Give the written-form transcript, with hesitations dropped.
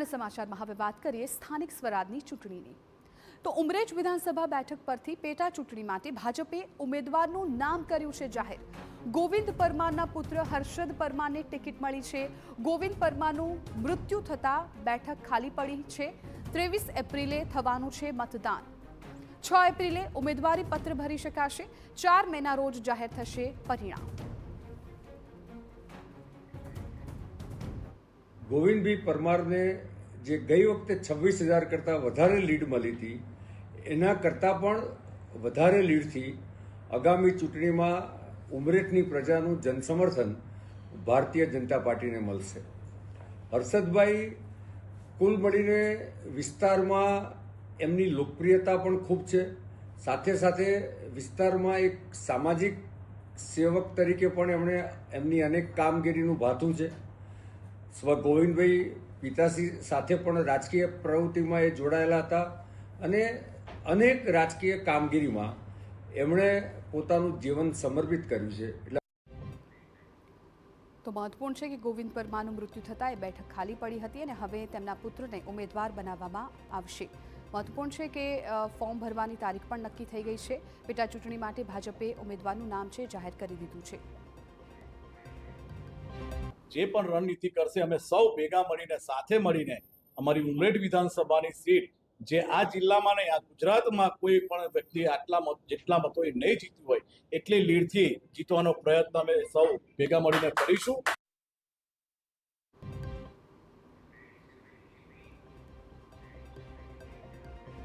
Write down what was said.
અને સમાચારમાં હવે વાત કરીએ સ્થાનિક સ્વરાજની ચૂંટણીની। તો ઉમરેઠ વિધાનસભા બેઠક પરથી પેટા ચૂંટણી માટે ભાજપે ઉમેદવારનું નામ કર્યું છે જાહેર। ગોવિંદ પરમારના પુત્ર હર્ષદ પરમારને ટિકિટ મળી છે। ગોવિંદ પરમારનું મૃત્યુ થતા બેઠક ખાલી પડી છે। 23 એપ્રિલે થવાનું છે મતદાન। 6 એપ્રિલે ઉમેદવારી પત્ર ભરી શકાશે। 4 મેના રોજ જાહેર થશે પરિણામ। ગોવિંદભાઈ પરમારને જે ગઈ વખતે 26,000 કરતાં વધારે લીડ મળી હતી એના કરતાં પણ વધારે લીડથી આગામી ચૂંટણીમાં ઉમરેઠની પ્રજાનું જનસમર્થન ભારતીય જનતા પાર્ટીને મળશે। હર્ષદભાઈ કુલ મળીને વિસ્તારમાં એમની લોકપ્રિયતા પણ ખૂબ છે, સાથે સાથે વિસ્તારમાં એક સામાજિક સેવક તરીકે પણ એમણે એમની અનેક કામગીરીનું ભાથું છે। સ્વ ગોવિંદભાઈ પિતાશ્રી સાથે પણ રાજકીય પ્રવૃત્તિમાં એ જોડાયેલા હતા અને અનેક રાજકીય કામગીરીમાં એમણે પોતાનું જીવન સમર્પિત કર્યું છે। તો મહત્વપૂર્ણ છે કે ગોવિંદ પરમારનું મૃત્યુ થતાં એ બેઠક ખાલી પડી હતી અને હવે તેમના પુત્રને ઉમેદવાર બનાવવામાં આવશે। મહત્વપૂર્ણ છે કે ફોર્મ ભરવાની તારીખ પણ નક્કી થઈ ગઈ છે। પેટા ચૂંટણી માટે ભાજપે ઉમેદવારનું નામ છે જાહેર કરી દીધું છે। જે પણ રણનીતિ કરશે અમે સૌ ભેગા મળીને સાથે મળીને અમારી ઉમરેઠ વિધાનસભાની સીટ જે આ જિલ્લામાં નહીં, આ ગુજરાતમાં કોઈ પણ વ્યક્તિ જેટલા મતોએ નહીં જીત્યું હોય એટલી લીડથી જીતવાનો પ્રયત્ન અમે સૌ ભેગા મળીને કરીશું।